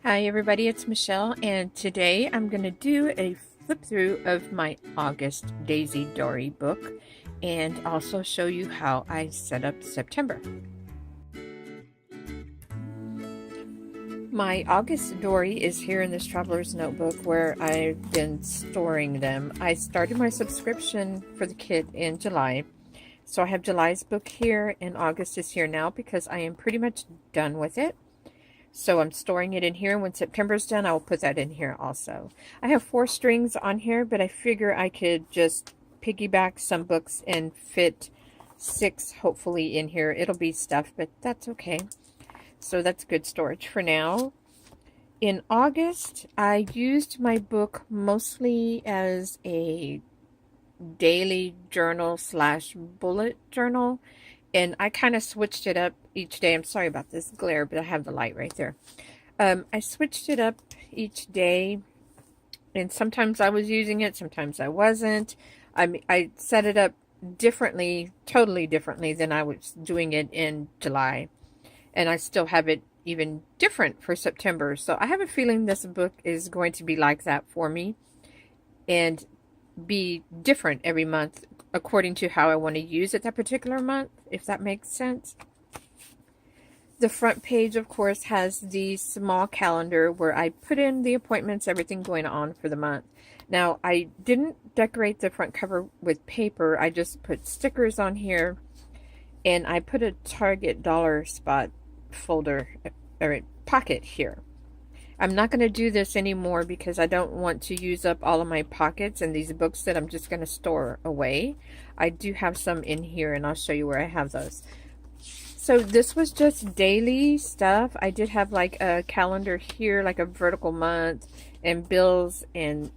Hi everybody, it's Michelle, and today I'm going to do a flip through of my August Daisy Dori book and also show you how I set up September. My August Dori is here in this Traveler's Notebook where I've been storing them. I started my subscription for the kit in July, so I have July's book here and August is here now because I am pretty much done with it. So I'm storing it in here. When September's done, I will put that in here also. I have 4 strings on here, but I figure I could just piggyback some books and fit 6 hopefully in here. It'll be stuff, but that's okay. So that's good storage for now. In August, I used my book mostly as a daily journal / bullet journal. And I kind of switched it up each day. I'm sorry about this glare, but I have the light right there. I switched it up each day, and sometimes I was using it, sometimes I wasn't. I set it up differently, totally differently than I was doing it in July. And I still have it even different for September. So I have a feeling this book is going to be like that for me and be different every month according to how I want to use it that particular month, if that makes sense. The front page, of course, has the small calendar where I put in the appointments, everything going on for the month. Now, I didn't decorate the front cover with paper. I just put stickers on here, and I put a Target dollar spot folder or pocket here. I'm not going to do this anymore because I don't want to use up all of my pockets and these books that I'm just going to store away. I do have some in here and I'll show you where I have those. So this was just daily stuff. I did have like a calendar here, like a vertical month, and bills and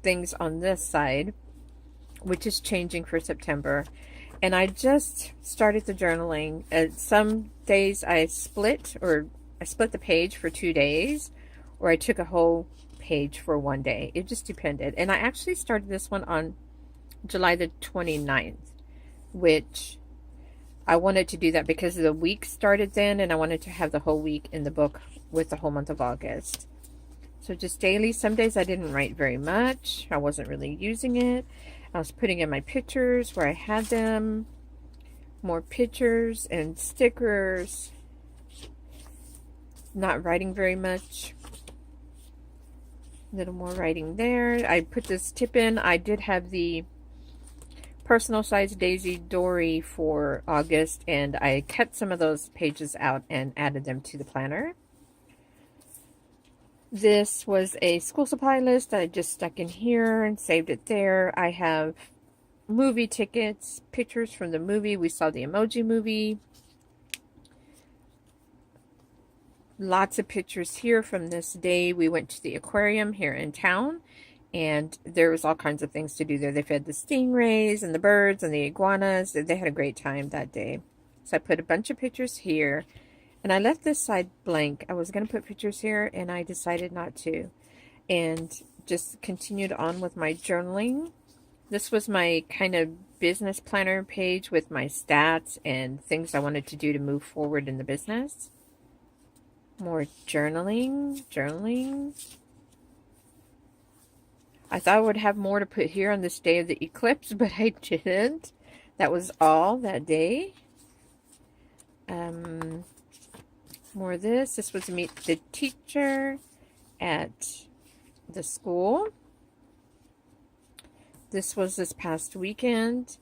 things on this side, which is changing for September. And I just started the journaling. Some days I split the page for 2 days, or I took a whole page for 1 day. It just depended. And I actually started this one on July the 29th, which I wanted to do that because the week started then, and I wanted to have the whole week in the book with the whole month of August. So just daily. Some days I didn't write very much. I wasn't really using it. I was putting in my pictures where I had them. More pictures and stickers. Not writing very much. A little more writing there. I put this tip in. I did have the personal size Daisy Dori for August, and I cut some of those pages out and added them to the planner. This was a school supply list that I just stuck in here and saved it there. I have movie tickets, pictures from the movie. We saw the Emoji Movie. Lots of pictures here from this day. We went to the aquarium here in town, and there was all kinds of things to do there. They fed the stingrays and the birds and the iguanas. They had a great time that day. So I put a bunch of pictures here, and I left this side blank. I was going to put pictures here, and I decided not to, and just continued on with my journaling. This was my kind of business planner page with my stats and things I wanted to do to move forward in the business. More journaling. I thought I would have more to put here on this day of the eclipse, but I didn't. That was all that day. More of this. This was meet the teacher at the school. This was this past weekend.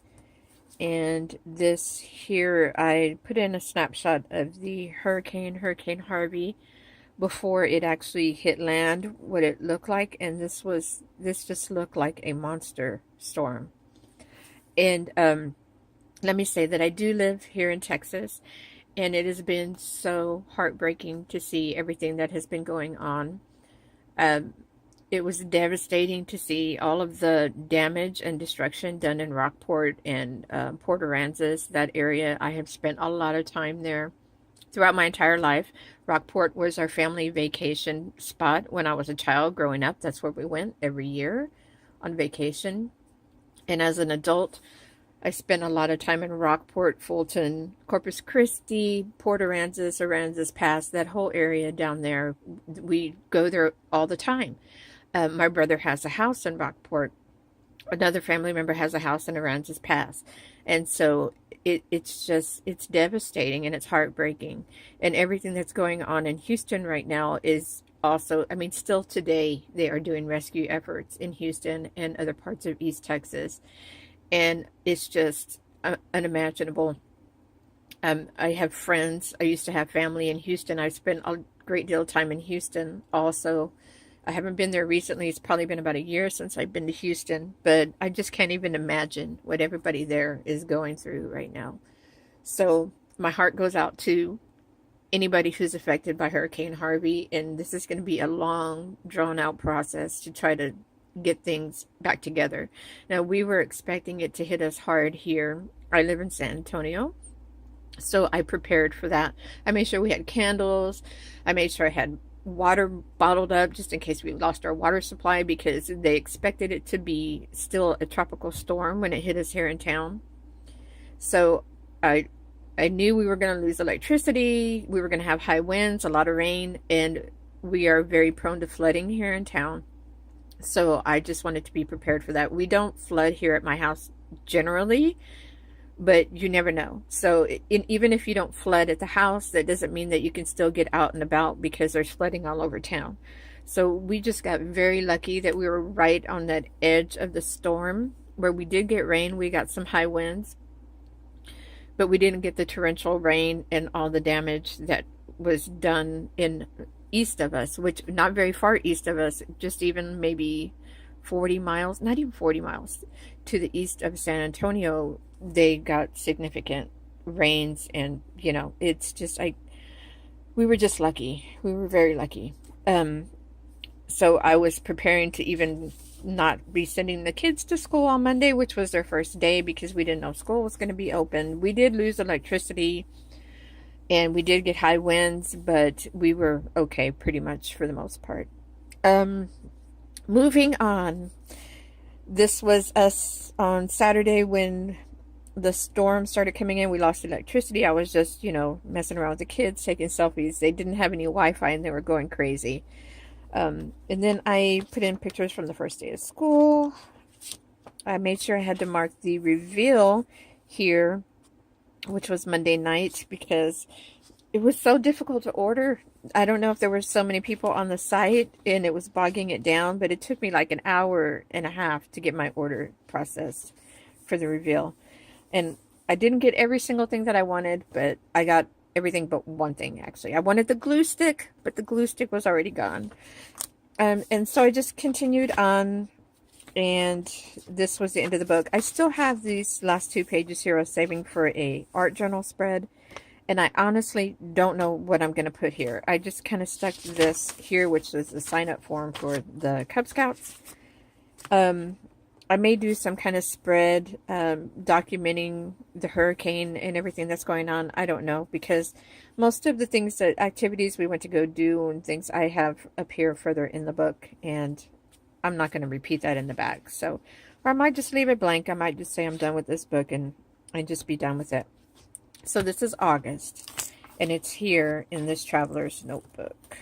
And this here, I put in a snapshot of the Hurricane Harvey before it actually hit land, what it looked like. And this just looked like a monster storm. And let me say that I do live here in Texas, and it has been so heartbreaking to see everything that has been going on. It was devastating to see all of the damage and destruction done in Rockport and Port Aransas, that area. I have spent a lot of time there throughout my entire life. Rockport was our family vacation spot when I was a child growing up. That's where we went every year on vacation. And as an adult, I spent a lot of time in Rockport, Fulton, Corpus Christi, Port Aransas, Aransas Pass, that whole area down there. We go there all the time. My brother has a house in Rockport. Another family member has a house in Aransas Pass. And so it's devastating and it's heartbreaking. And everything that's going on in Houston right now is also, I mean, still today, they are doing rescue efforts in Houston and other parts of East Texas. And it's just unimaginable. I have friends. I used to have family in Houston. I've spent a great deal of time in Houston also. I haven't been there recently. It's probably been about a year since I've been to Houston, but I just can't even imagine what everybody there is going through right now. So my heart goes out to anybody who's affected by Hurricane Harvey, and this is going to be a long, drawn-out process to try to get things back together. Now, we were expecting it to hit us hard here. I live in San Antonio, so I prepared for that. I made sure we had candles. I made sure I had water bottled up just in case we lost our water supply, because they expected it to be still a tropical storm when it hit us here in town. So I knew we were going to lose electricity, we were going to have high winds, a lot of rain, and we are very prone to flooding here in town. So I just wanted to be prepared for that. We don't flood here at my house generally, but you never know. So even if you don't flood at the house, that doesn't mean that you can still get out and about, because there's flooding all over town. So we just got very lucky that we were right on that edge of the storm where we did get rain. We got some high winds, but we didn't get the torrential rain and all the damage that was done in east of us, which not very far east of us, just even maybe 40 miles, not even 40 miles to the east of San Antonio. They got significant rains, and you know, it's just we were just lucky. We were very lucky. So I was preparing to even not be sending the kids to school on Monday, which was their first day, because we didn't know school was going to be open. We did lose electricity and we did get high winds, but we were okay pretty much for the most part. Moving on. This was us on Saturday when the storm started coming in. We lost electricity. I was just, you know, messing around with the kids, taking selfies. They didn't have any Wi-Fi and they were going crazy. And then I put in pictures from the first day of school. I made sure I had to mark the reveal here, which was Monday night, because it was so difficult to order. I don't know if there were so many people on the site and it was bogging it down, but it took me like an hour and a half to get my order processed for the reveal. And I didn't get every single thing that I wanted, but I got everything but one thing, actually. I wanted the glue stick, but the glue stick was already gone. And so I just continued on, and this was the end of the book. I still have these last 2 pages here I was saving for a art journal spread, and I honestly don't know what I'm going to put here. I just kind of stuck this here, which is the sign-up form for the Cub Scouts. I may do some kind of spread documenting the hurricane and everything that's going on. I don't know, because most of the things, that activities we went to go do and things, I have appear further in the book, and I'm not going to repeat that in the back. So, or I might just leave it blank. I might just say I'm done with this book and just be done with it. So this is August, and it's here in this traveler's notebook.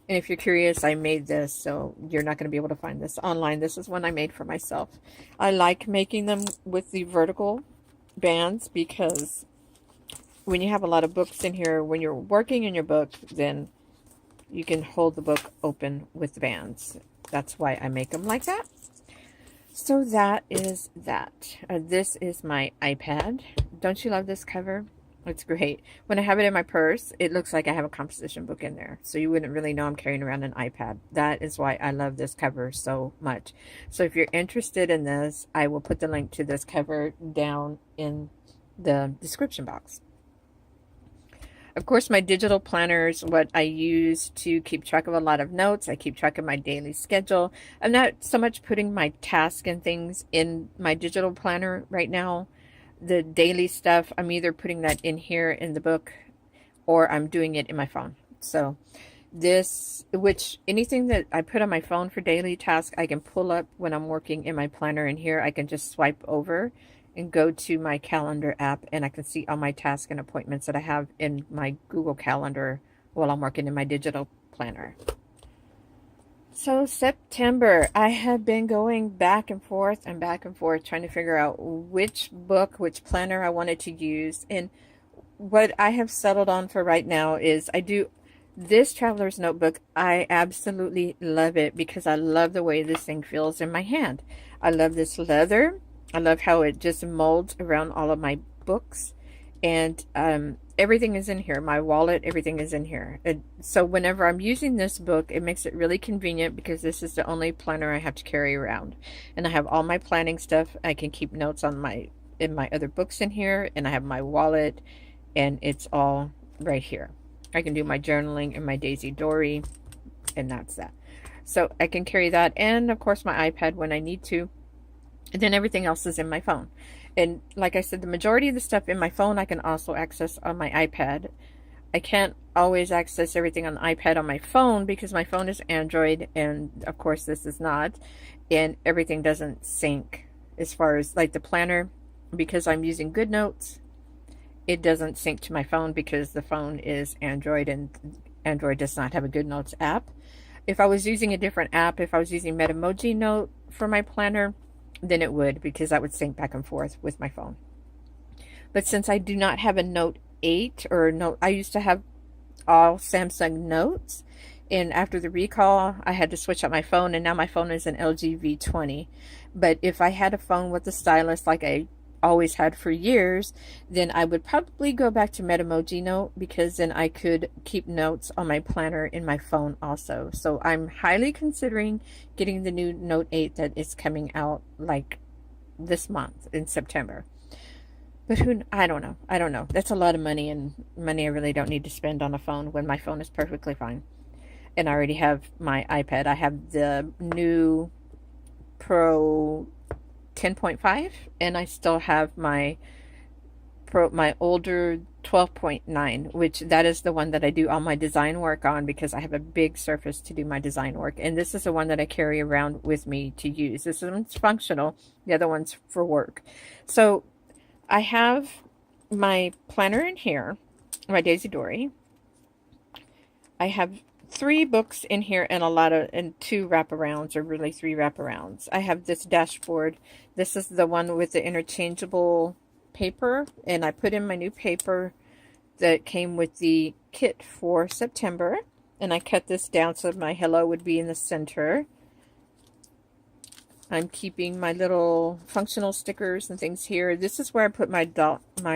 And if you're curious, I made this, so you're not going to be able to find this online. This is one I made for myself. I like making them with the vertical bands, because when you have a lot of books in here, when you're working in your book, then you can hold the book open with the bands. That's why I make them like that. So that is that. This is my iPad. Don't you love this cover? It's great. When I have it in my purse, it looks like I have a composition book in there. So you wouldn't really know I'm carrying around an iPad. That is why I love this cover so much. So if you're interested in this, I will put the link to this cover down in the description box. Of course, my digital planner is what I use to keep track of a lot of notes. I keep track of my daily schedule. I'm not so much putting my tasks and things in my digital planner right now. The daily stuff, I'm either putting that in here in the book, or I'm doing it in my phone. So this, which anything that I put on my phone for daily tasks, I can pull up when I'm working in my planner, and here I can just swipe over and go to my calendar app, and I can see all my tasks and appointments that I have in my Google Calendar while I'm working in my digital planner. So September, I have been going back and forth trying to figure out which book, which planner I wanted to use. And what I have settled on for right now is I do this Traveler's Notebook. I absolutely love it because I love the way this thing feels in my hand. I love this leather. I love how it just molds around all of my books. And everything is in here. My wallet, everything is in here. So whenever I'm using this book, it makes it really convenient because this is the only planner I have to carry around. And I have all my planning stuff. I can keep notes on in my other books in here. And I have my wallet, and it's all right here. I can do my journaling and my Daisy Dori, and that's that. So I can carry that, and of course my iPad when I need to. And then everything else is in my phone. And like I said, the majority of the stuff in my phone I can also access on my iPad. I can't always access everything on the iPad on my phone because my phone is Android, and of course this is not. And everything doesn't sync as far as like the planner, because I'm using GoodNotes. It doesn't sync to my phone because the phone is Android, and Android does not have a GoodNotes app. If I was using a different app, if I was using Metamoji Note for my planner, then it would, because that would sync back and forth with my phone. But since I do not have a Note 8 or Note, I used to have all Samsung Notes, and after the recall I had to switch out my phone, and now my phone is an LG V20. But if I had a phone with a stylus like I always had for years, then I would probably go back to Metamoji Note, because then I could keep notes on my planner in my phone also. So I'm highly considering getting the new Note 8 that is coming out like this month in September. But I don't know. That's a lot of money, and money I really don't need to spend on a phone when my phone is perfectly fine. And I already have my iPad. I have the new Pro 10.5, and I still have my older 12.9, which that is the one that I do all my design work on, because I have a big surface to do my design work. And this is the one that I carry around with me to use. This one's functional, the other one's for work. So I have my planner in here, my Daisy Dori. I have 3 books in here, and 2 wraparounds, or really 3 wraparounds. I have this dashboard. This is the one with the interchangeable paper, and I put in my new paper that came with the kit for September, and I cut this down so my hello would be in the center. I'm keeping my little functional stickers and things here. This is where I put my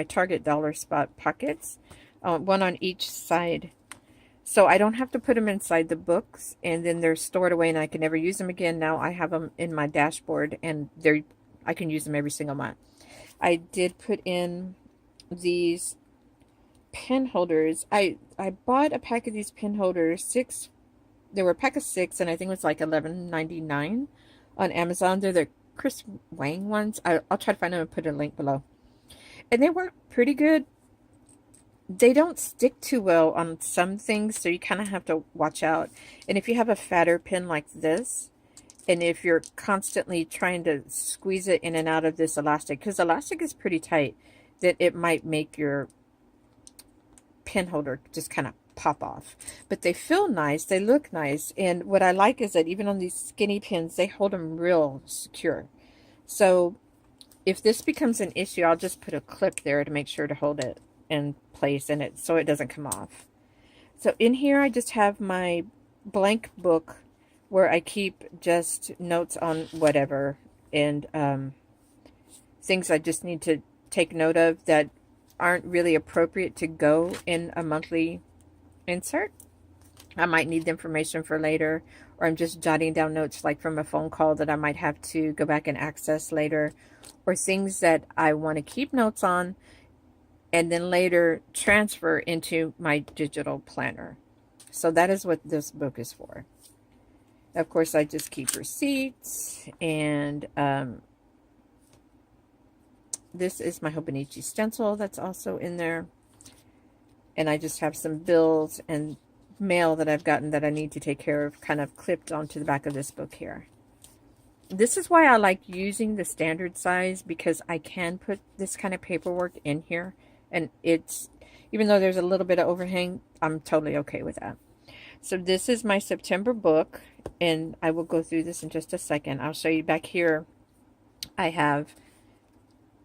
Target dollar spot pockets, one on each side. So I don't have to put them inside the books, and then they're stored away and I can never use them again. Now I have them in my dashboard, and I can use them every single month. I did put in these pen holders. I bought a pack of these pen holders, 6. They were a pack of 6, and I think it was like $11.99 on Amazon. They're the Chris Wang ones. I'll try to find them and put a link below. And they work pretty good. They don't stick too well on some things, so you kind of have to watch out. And if you have a fatter pen like this, and if you're constantly trying to squeeze it in and out of this elastic, because elastic is pretty tight, that it might make your pen holder just kind of pop off. But they feel nice, they look nice, and what I like is that even on these skinny pens, they hold them real secure. So if this becomes an issue, I'll just put a clip there to make sure to hold it in place, and so it doesn't come off. So in here I just have my blank book where I keep just notes on whatever, and things I just need to take note of that aren't really appropriate to go in a monthly insert. I might need the information for later, or I'm just jotting down notes like from a phone call that I might have to go back and access later, or things that I want to keep notes on and then later transfer into my digital planner. So that is what this book is for. Of course, I just keep receipts, and this is my Hobonichi stencil that's also in there. And I just have some bills and mail that I've gotten that I need to take care of, kind of clipped onto the back of this book here. This is why I like using the standard size, because I can put this kind of paperwork in here, and it's, even though there's a little bit of overhang, I'm totally okay with that. So this is my September book, and I will go through this in just a second. I'll show you back here. I have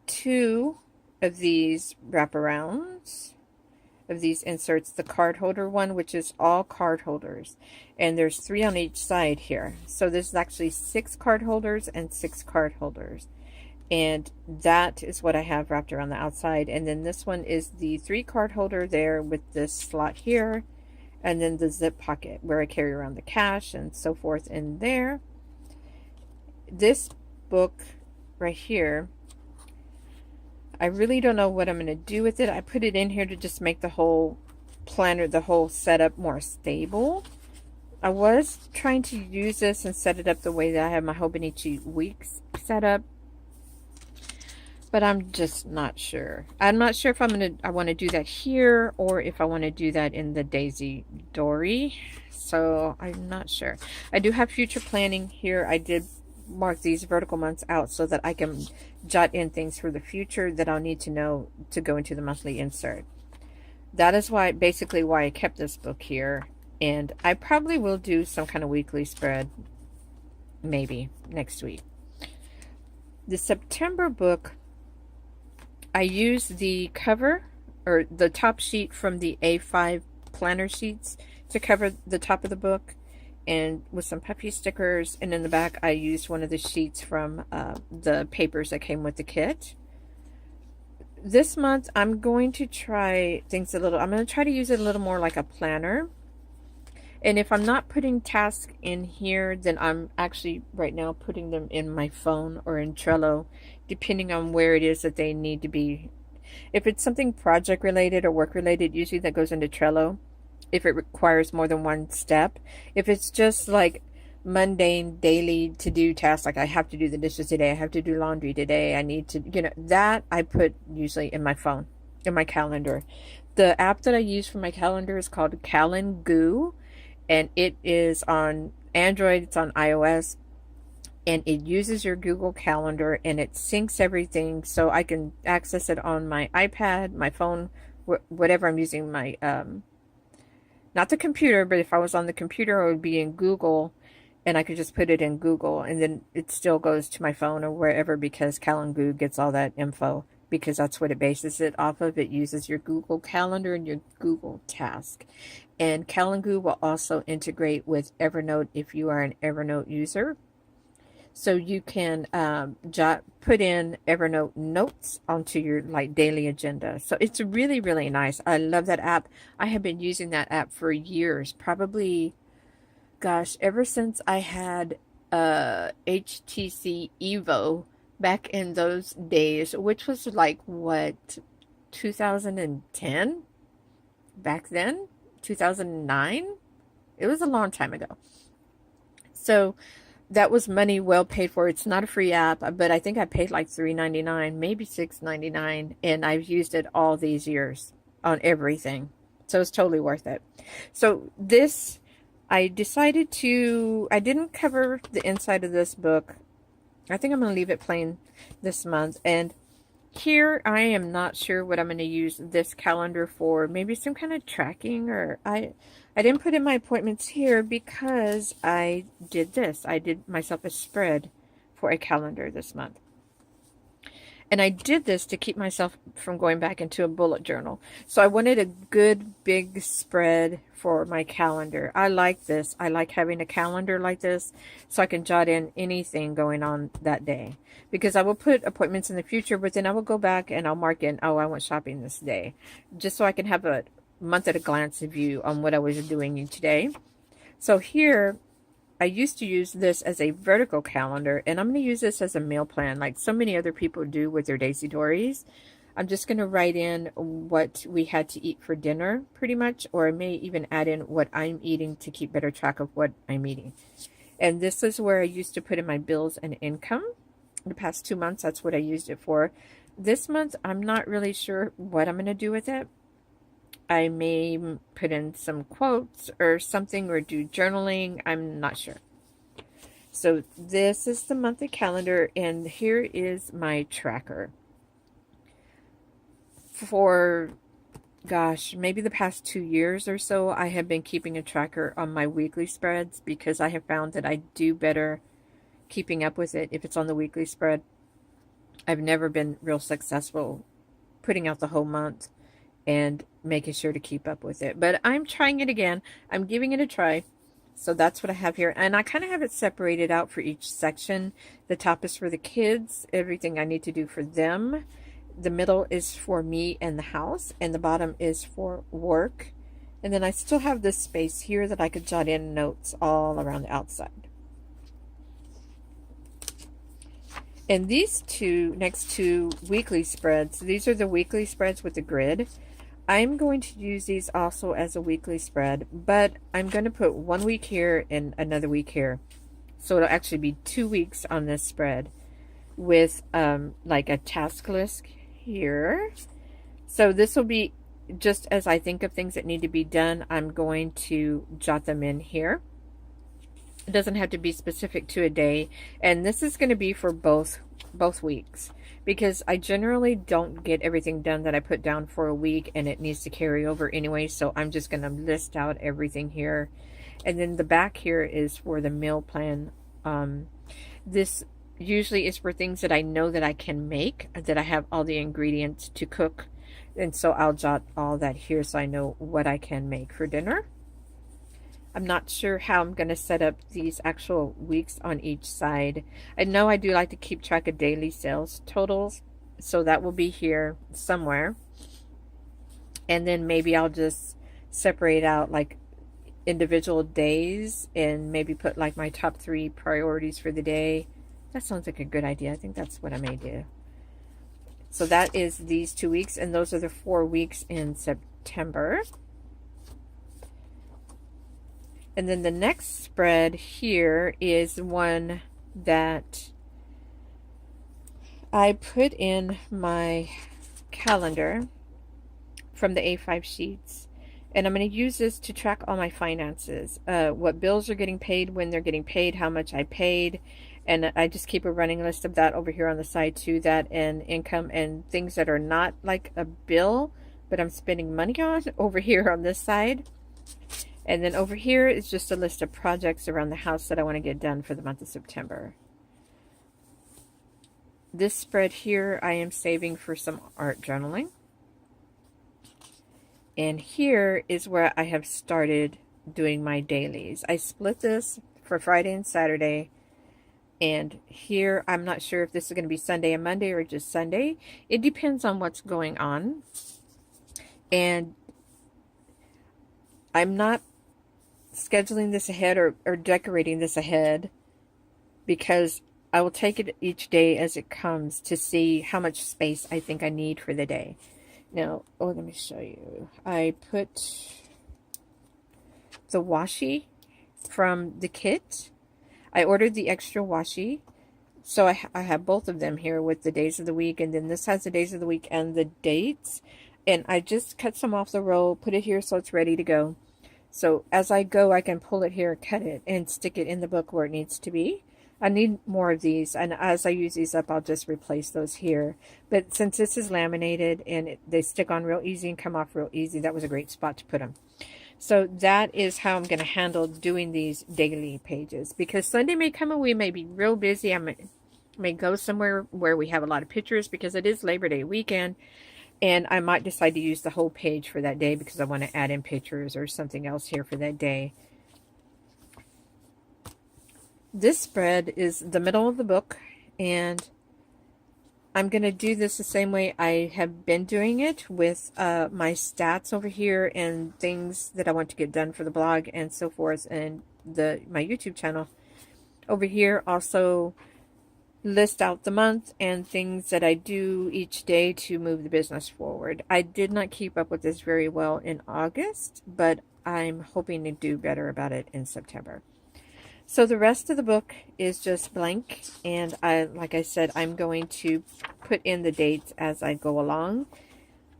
2 of these wraparounds of these inserts, the card holder one, which is all card holders, and there's 3 on each side here. So this is actually 6 card holders and 6 card holders, and that is what I have wrapped around the outside. And then this one is the 3 card holder there with this slot here, and then the zip pocket where I carry around the cash and so forth in there. This book right here, I really don't know what I'm going to do with it. I put it in here to just make the whole planner, the whole setup more stable. I was trying to use this and set it up the way that I have my Hobonichi weeks set up, but I'm just not sure. I'm not sure if I want to do that here or if I want to do that in the Daisy Dori. So I'm not sure. I do have future planning here. I did mark these vertical months out so that I can jot in things for the future that I'll need to know to go into the monthly insert. That is why, basically why I kept this book here, and I probably will do some kind of weekly spread maybe next week. The September book, I used the cover or the top sheet from the A5 planner sheets to cover the top of the book, and with some puppy stickers, and in the back I used one of the sheets from the papers that came with the kit. This month I'm going to try things a little, I'm going to try to use it a little more like a planner. And if I'm not putting tasks in here, then I'm actually right now putting them in my phone or in Trello, depending on where it is that they need to be. If it's something project related or work related, usually that goes into Trello, if it requires more than one step. If it's just like mundane daily to-do tasks, like I have to do the dishes today, I have to do laundry today, I need to, you know, that I put usually in my phone, in my calendar. The app that I use for my calendar is called Calendgoo, and it is on Android, it's on iOS, and it uses your Google Calendar, and it syncs everything so I can access it on my iPad, my phone, whatever I'm using, my not the computer, but if I was on the computer, it would be in Google, and I could just put it in Google, and then it still goes to my phone or wherever, because Calendgoo gets all that info, because that's what it bases it off of. It uses your Google Calendar and your Google Task. And Calendgoo will also integrate with Evernote if you are an Evernote user. So you can put in Evernote notes onto your daily agenda. So it's really, really nice. I love that app. I have been using that app for years, probably, gosh, ever since I had HTC Evo back in those days, which was like, what, 2010? Back then? 2009? It was a long time ago. So that was money well paid for. It's not a free app, but I think I paid like $3.99, maybe $6.99, and I've used it all these years on everything. So it's totally worth it. So this, I decided to, I didn't cover the inside of this book. I think I'm going to leave it plain this month. And here, I am not sure what I'm going to use this calendar for. Maybe some kind of tracking, or I didn't put in my appointments here because I did this. I did myself a spread for a calendar this month. And I did this to keep myself from going back into a bullet journal. So I wanted a good big spread for my calendar. I like this. I like having a calendar like this so I can jot in anything going on that day. Because I will put appointments in the future, but then I will go back and I'll mark in, oh, I went shopping this day. Just so I can have a month at a glance view on what I was doing today. So here, I used to use this as a vertical calendar, and I'm going to use this as a meal plan like so many other people do with their Daisy Doris. I'm just going to write in what we had to eat for dinner, pretty much, or I may even add in what I'm eating to keep better track of what I'm eating. And this is where I used to put in my bills and income. The past 2 months, that's what I used it for. This month, I'm not really sure what I'm going to do with it. I may put in some quotes or something, or do journaling. I'm not sure. So this is the monthly calendar, and here is my tracker. For, gosh, maybe the past 2 years or so, I have been keeping a tracker on my weekly spreads because I have found that I do better keeping up with it if it's on the weekly spread. I've never been real successful putting out the whole month and making sure to keep up with it. But I'm trying it again. I'm giving it a try. So that's what I have here. And I kind of have it separated out for each section. The top is for the kids, everything I need to do for them. The middle is for me and the house. And the bottom is for work. And then I still have this space here that I could jot in notes all around the outside. And these next two weekly spreads, these are the weekly spreads with the grid. I'm going to use these also as a weekly spread, but I'm going to put 1 week here and another week here. So it'll actually be 2 weeks on this spread with like a task list here. So this will be just as I think of things that need to be done, I'm going to jot them in here. It doesn't have to be specific to a day, and this is going to be for both weeks, because I generally don't get everything done that I put down for a week, and it needs to carry over anyway. So I'm just going to list out everything here, and then the back here is for the meal plan. This usually is for things that I know that I can make, that I have all the ingredients to cook, and so I'll jot all that here so I know what I can make for dinner. I'm not sure how I'm going to set up these actual weeks on each side. I know I do like to keep track of daily sales totals, so that will be here somewhere. And then maybe I'll just separate out like individual days and maybe put like my top 3 priorities for the day. That sounds like a good idea. I think that's what I may do. So that is these 2 weeks, and those are the 4 weeks in September. And then the next spread here is one that I put in my calendar from the A5 sheets. And I'm going to use this to track all my finances. What bills are getting paid, when they're getting paid, how much I paid. And I just keep a running list of that over here on the side too. That and income and things that are not like a bill, but I'm spending money on over here on this side. And then over here is just a list of projects around the house that I want to get done for the month of September. This spread here I am saving for some art journaling. And here is where I have started doing my dailies. I split this for Friday and Saturday. And here I'm not sure if this is going to be Sunday and Monday or just Sunday. It depends on what's going on. And I'm not scheduling this ahead or decorating this ahead, because I will take it each day as it comes to see how much space I think I need for the day. Now, let me show you. I put the washi from the kit. I ordered the extra washi, so I have both of them here with the days of the week, and then this has the days of the week and the dates. And I just cut some off the roll, put it here so it's ready to go. So as I go, I can pull it here, cut it, and stick it in the book where it needs to be. I need more of these, and as I use these up, I'll just replace those here. But since this is laminated and they stick on real easy and come off real easy, that was a great spot to put them. So that is how I'm going to handle doing these daily pages. Because Sunday may come and we may be real busy. I may go somewhere where we have a lot of pictures because it is Labor Day weekend. And I might decide to use the whole page for that day because I want to add in pictures or something else here for that day. This spread is the middle of the book, and I'm going to do this the same way I have been doing it with my stats over here and things that I want to get done for the blog and so forth, and my YouTube channel. Over here also list out the month and things that I do each day to move the business forward. I did not keep up with this very well in August, but I'm hoping to do better about it in September. So the rest of the book is just blank, and like I said, I'm going to put in the dates as I go along.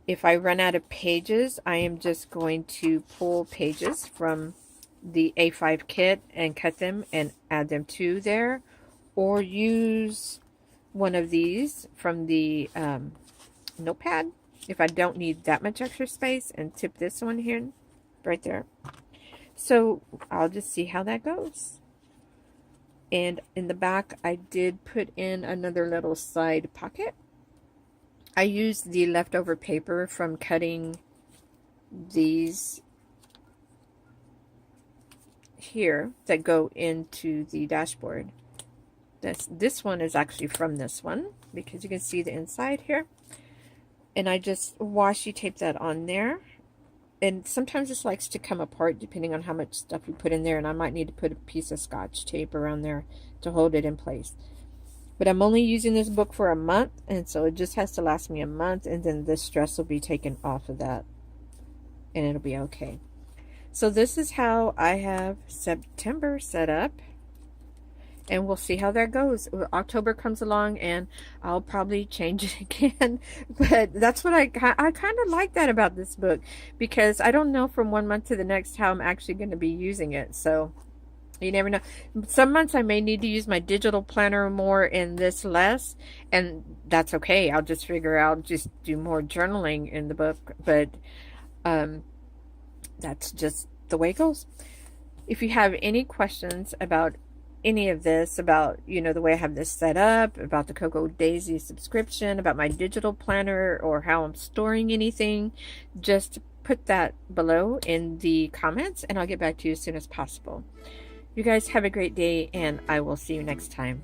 If I run out of pages, I am just going to pull pages from the A5 kit and cut them and add them to there, or use one of these from the notepad if I don't need that much extra space, and tip this one here right there. So I'll just see how that goes. And in the back I did put in another little side pocket. I used the leftover paper from cutting these here that go into the dashboard. This one is actually from this one, because you can see the inside here. And I just washi tape that on there. And sometimes this likes to come apart depending on how much stuff you put in there, and I might need to put a piece of Scotch tape around there to hold it in place. But I'm only using this book for a month, and so it just has to last me a month, and then this stress will be taken off of that, and it'll be okay. So this is how I have September set up, and we'll see how that goes. October comes along and I'll probably change it again, but that's what I kind of like that about this book, because I don't know from one month to the next how I'm actually going to be using it. So you never know. Some months I may need to use my digital planner more and this less, and that's okay. I'll just figure out, just do more journaling in the book, but that's just the way it goes. If you have any questions about any of this, about, you know, the way I have this set up, about the Cocoa Daisy subscription, about my digital planner, or how I'm storing anything, just put that below in the comments and I'll get back to you as soon as possible. You guys have a great day, and I will see you next time.